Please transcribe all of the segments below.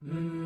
عقیدت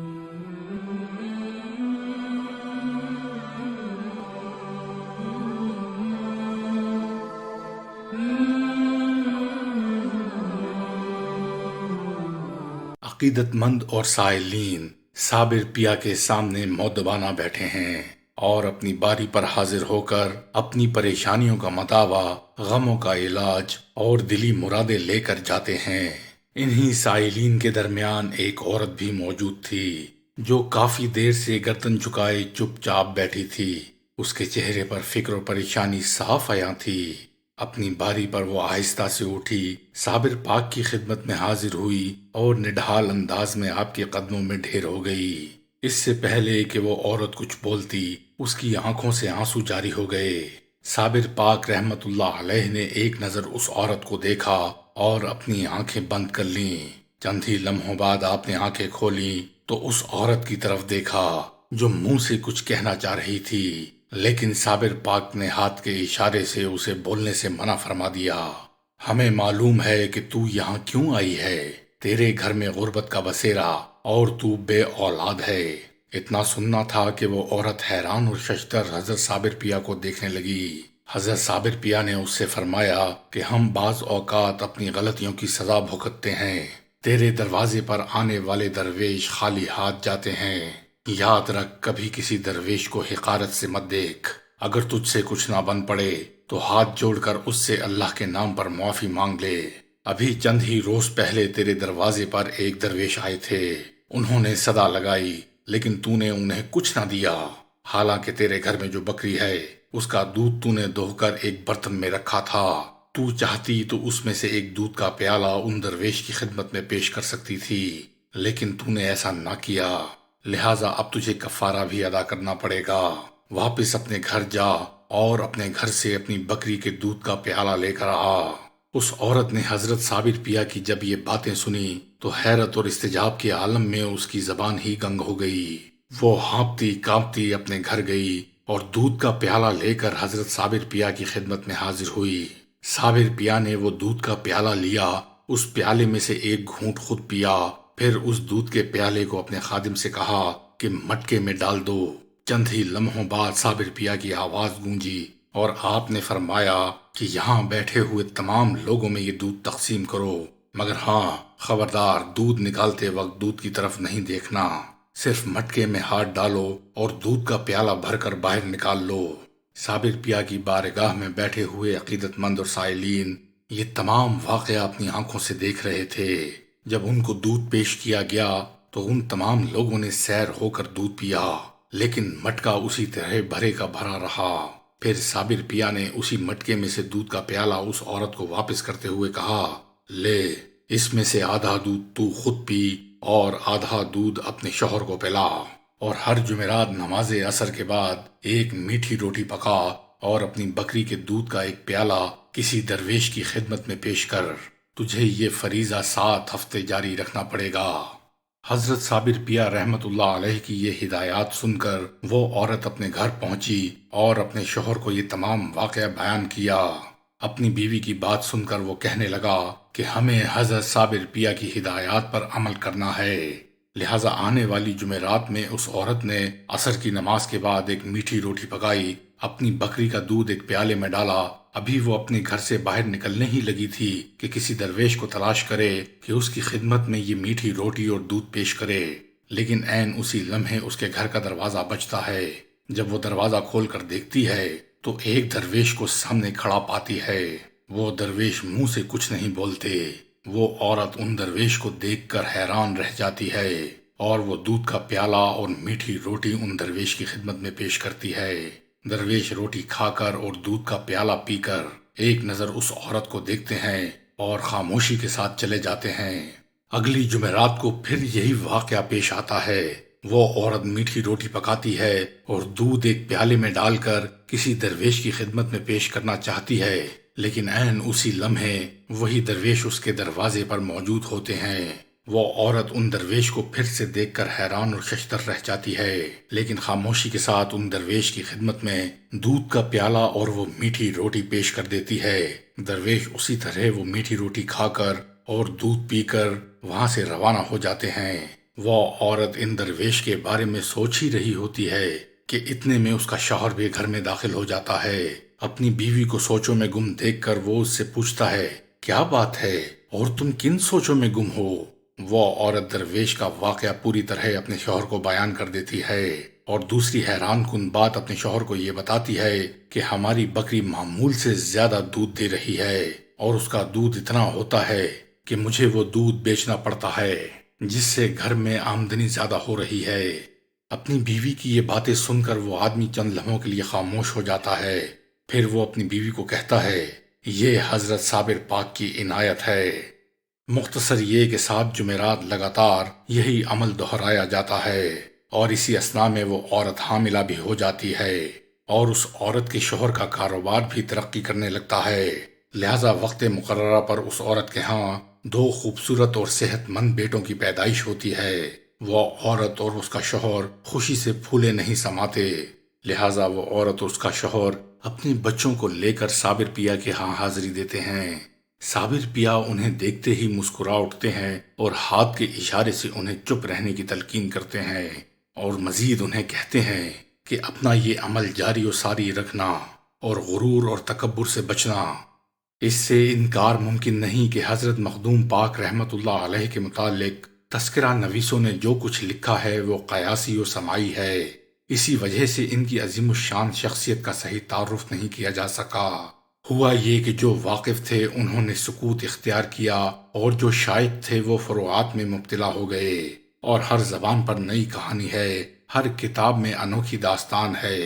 مند اور سائلین صابر پیا کے سامنے مؤدبانہ بیٹھے ہیں اور اپنی باری پر حاضر ہو کر اپنی پریشانیوں کا مداوع، غموں کا علاج اور دلی مرادیں لے کر جاتے ہیں۔ انہی سائلین کے درمیان ایک عورت بھی موجود تھی جو کافی دیر سے گردن جھکائے چپ چاپ بیٹھی تھی۔ اس کے چہرے پر فکر و پریشانی صاف عیاں تھی۔ اپنی باری پر وہ آہستہ سے اٹھی، صابر پاک کی خدمت میں حاضر ہوئی اور نڈھال انداز میں آپ کے قدموں میں ڈھیر ہو گئی۔ اس سے پہلے کہ وہ عورت کچھ بولتی، اس کی آنکھوں سے آنسو جاری ہو گئے۔ صابر پاک رحمت اللہ علیہ نے ایک نظر اس عورت کو دیکھا اور اپنی آنکھیں بند کر لیں۔ چند ہی لمحوں بعد آپ نے آنکھیں کھولیں تو اس عورت کی طرف دیکھا جو منہ سے کچھ کہنا چاہ رہی تھی، لیکن صابر پاک نے ہاتھ کے اشارے سے اسے بولنے سے منع فرما دیا۔ ہمیں معلوم ہے کہ تو یہاں کیوں آئی ہے۔ تیرے گھر میں غربت کا بسیرا اور تو بے اولاد ہے۔ اتنا سننا تھا کہ وہ عورت حیران اور ششدر حضرت صابر پیا کو دیکھنے لگی۔ حضرت صابر پیا نے اس سے فرمایا کہ ہم بعض اوقات اپنی غلطیوں کی سزا بھگتتے ہیں۔ تیرے دروازے پر آنے والے درویش خالی ہاتھ جاتے ہیں۔ یاد رکھ، کبھی کسی درویش کو حقارت سے مت دیکھ۔ اگر تجھ سے کچھ نہ بن پڑے تو ہاتھ جوڑ کر اس سے اللہ کے نام پر معافی مانگ لے۔ ابھی چند ہی روز پہلے تیرے دروازے پر ایک درویش آئے تھے۔ انہوں نے صدا لگائی لیکن تو نے انہیں کچھ نہ دیا، حالانکہ تیرے گھر میں جو بکری ہے اس کا دودھ تو نے دوہ کر ایک برتن میں رکھا تھا۔ تو چاہتی تو اس میں سے ایک دودھ کا پیالہ ان درویش کی خدمت میں پیش کر سکتی تھی، لیکن تو نے ایسا نہ کیا، لہٰذا اب تجھے کفارہ بھی ادا کرنا پڑے گا۔ واپس اپنے گھر جا اور اپنے گھر سے اپنی بکری کے دودھ کا پیالہ لے کر آ۔ اس عورت نے حضرت صابر پیا کی جب یہ باتیں سنی تو حیرت اور استعجاب کے عالم میں اس کی زبان ہی گنگ ہو گئی۔ وہ ہانپتی کانپتی اپنے گھر گئی اور دودھ کا پیالہ لے کر حضرت صابر پیا کی خدمت میں حاضر ہوئی۔ صابر پیا نے وہ دودھ کا پیالہ لیا، اس پیالے میں سے ایک گھونٹ خود پیا، پھر اس دودھ کے پیالے کو اپنے خادم سے کہا کہ مٹکے میں ڈال دو۔ چند ہی لمحوں بعد صابر پیا کی آواز گونجی اور آپ نے فرمایا کہ یہاں بیٹھے ہوئے تمام لوگوں میں یہ دودھ تقسیم کرو، مگر ہاں خبردار، دودھ نکالتے وقت دودھ کی طرف نہیں دیکھنا، صرف مٹکے میں ہاتھ ڈالو اور دودھ کا پیالہ بھر کر باہر نکال لو۔ صابر پیا کی بارگاہ میں بیٹھے ہوئے عقیدت مند اور سائلین یہ تمام واقعہ اپنی آنکھوں سے دیکھ رہے تھے۔ جب ان کو دودھ پیش کیا گیا تو ان تمام لوگوں نے سیر ہو کر دودھ پیا، لیکن مٹکا اسی طرح بھرے کا بھرا رہا۔ پھر صابر پیا نے اسی مٹکے میں سے دودھ کا پیالہ اس عورت کو واپس کرتے ہوئے کہا، لے، اس میں سے آدھا دودھ تو خود پی اور آدھا دودھ اپنے شوہر کو پلا، اور ہر جمعرات نماز عصر کے بعد ایک میٹھی روٹی پکا اور اپنی بکری کے دودھ کا ایک پیالہ کسی درویش کی خدمت میں پیش کر۔ تجھے یہ فریضہ 7 ہفتے جاری رکھنا پڑے گا۔ حضرت صابر پیا رحمت اللہ علیہ کی یہ ہدایات سن کر وہ عورت اپنے گھر پہنچی اور اپنے شوہر کو یہ تمام واقعہ بیان کیا۔ اپنی بیوی کی بات سن کر وہ کہنے لگا کہ ہمیں حضرت صابر پیا کی ہدایات پر عمل کرنا ہے، لہٰذا آنے والی جمعرات میں اس عورت نے عصر کی نماز کے بعد ایک میٹھی روٹی پکائی، اپنی بکری کا دودھ ایک پیالے میں ڈالا۔ ابھی وہ اپنے گھر سے باہر نکلنے ہی لگی تھی کہ کسی درویش کو تلاش کرے کہ اس کی خدمت میں یہ میٹھی روٹی اور دودھ پیش کرے، لیکن عین اسی لمحے اس کے گھر کا دروازہ بجتا ہے۔ جب وہ دروازہ کھول کر دیکھتی ہے تو ایک درویش کو سامنے کھڑا پاتی ہے۔ وہ درویش منہ سے کچھ نہیں بولتے۔ وہ عورت ان درویش کو دیکھ کر حیران رہ جاتی ہے اور وہ دودھ کا پیالہ اور میٹھی روٹی ان درویش کی خدمت میں پیش کرتی ہے۔ درویش روٹی کھا کر اور دودھ کا پیالہ پی کر ایک نظر اس عورت کو دیکھتے ہیں اور خاموشی کے ساتھ چلے جاتے ہیں۔ اگلی جمعرات کو پھر یہی واقعہ پیش آتا ہے۔ وہ عورت میٹھی روٹی پکاتی ہے اور دودھ ایک پیالے میں ڈال کر کسی درویش کی خدمت میں پیش کرنا چاہتی ہے، لیکن عین اسی لمحے وہی درویش اس کے دروازے پر موجود ہوتے ہیں۔ وہ عورت ان درویش کو پھر سے دیکھ کر حیران اور ششدر رہ جاتی ہے، لیکن خاموشی کے ساتھ ان درویش کی خدمت میں دودھ کا پیالہ اور وہ میٹھی روٹی پیش کر دیتی ہے۔ درویش اسی طرح وہ میٹھی روٹی کھا کر اور دودھ پی کر وہاں سے روانہ ہو جاتے ہیں۔ وہ عورت ان درویش کے بارے میں سوچ ہی رہی ہوتی ہے کہ اتنے میں اس کا شوہر بھی گھر میں داخل ہو جاتا ہے۔ اپنی بیوی کو سوچوں میں گم دیکھ کر وہ اس سے پوچھتا ہے، کیا بات ہے اور تم کن سوچوں میں گم ہو؟ وہ عورت درویش کا واقعہ پوری طرح اپنے شوہر کو بیان کر دیتی ہے اور دوسری حیران کن بات اپنے شوہر کو یہ بتاتی ہے کہ ہماری بکری معمول سے زیادہ دودھ دے رہی ہے اور اس کا دودھ اتنا ہوتا ہے کہ مجھے وہ دودھ بیچنا پڑتا ہے، جس سے گھر میں آمدنی زیادہ ہو رہی ہے۔ اپنی بیوی کی یہ باتیں سن کر وہ آدمی چند لمحوں کے لیے خاموش ہو جاتا ہے، پھر وہ اپنی بیوی کو کہتا ہے، یہ حضرت صابر پاک کی عنایت ہے۔ مختصر یہ کہ 7 جمعرات لگاتار یہی عمل دہرایا جاتا ہے اور اسی اثناء میں وہ عورت حاملہ بھی ہو جاتی ہے اور اس عورت کے شوہر کا کاروبار بھی ترقی کرنے لگتا ہے۔ لہذا وقت مقررہ پر اس عورت کے ہاں 2 خوبصورت اور صحت مند بیٹوں کی پیدائش ہوتی ہے۔ وہ عورت اور اس کا شوہر خوشی سے پھولے نہیں سماتے، لہذا وہ عورت اور اس کا شوہر اپنے بچوں کو لے کر صابر پیا کے ہاں حاضری دیتے ہیں۔ صابر پیا انہیں دیکھتے ہی مسکرا اٹھتے ہیں اور ہاتھ کے اشارے سے انہیں چپ رہنے کی تلقین کرتے ہیں اور مزید انہیں کہتے ہیں کہ اپنا یہ عمل جاری و ساری رکھنا اور غرور اور تکبر سے بچنا۔ اس سے انکار ممکن نہیں کہ حضرت مخدوم پاک رحمت اللہ علیہ کے متعلق تذکرہ نویسوں نے جو کچھ لکھا ہے وہ قیاسی و سماعی ہے، اسی وجہ سے ان کی عظیم الشان شخصیت کا صحیح تعارف نہیں کیا جا سکا۔ ہوا یہ کہ جو واقف تھے انہوں نے سکوت اختیار کیا اور جو شائق تھے وہ فروعات میں مبتلا ہو گئے، اور ہر زبان پر نئی کہانی ہے، ہر کتاب میں انوکھی داستان ہے۔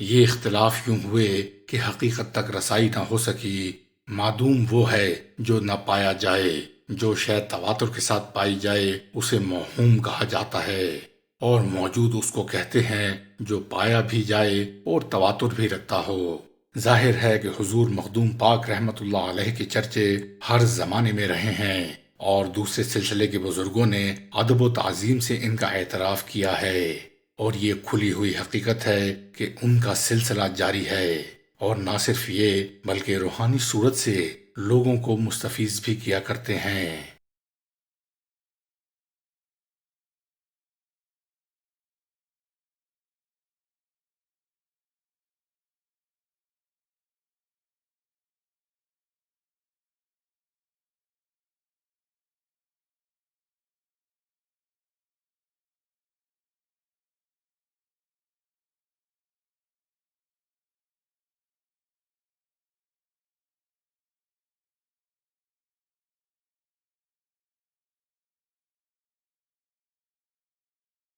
یہ اختلاف یوں ہوئے کہ حقیقت تک رسائی نہ ہو سکی۔ معدوم وہ ہے جو نہ پایا جائے، جو شے تواتر کے ساتھ پائی جائے اسے موہوم کہا جاتا ہے، اور موجود اس کو کہتے ہیں جو پایا بھی جائے اور تواتر بھی رکھتا ہو۔ ظاہر ہے کہ حضور مخدوم پاک رحمت اللہ علیہ کے چرچے ہر زمانے میں رہے ہیں اور دوسرے سلسلے کے بزرگوں نے ادب و تعظیم سے ان کا اعتراف کیا ہے، اور یہ کھلی ہوئی حقیقت ہے کہ ان کا سلسلہ جاری ہے، اور نہ صرف یہ بلکہ روحانی صورت سے لوگوں کو مستفیض بھی کیا کرتے ہیں۔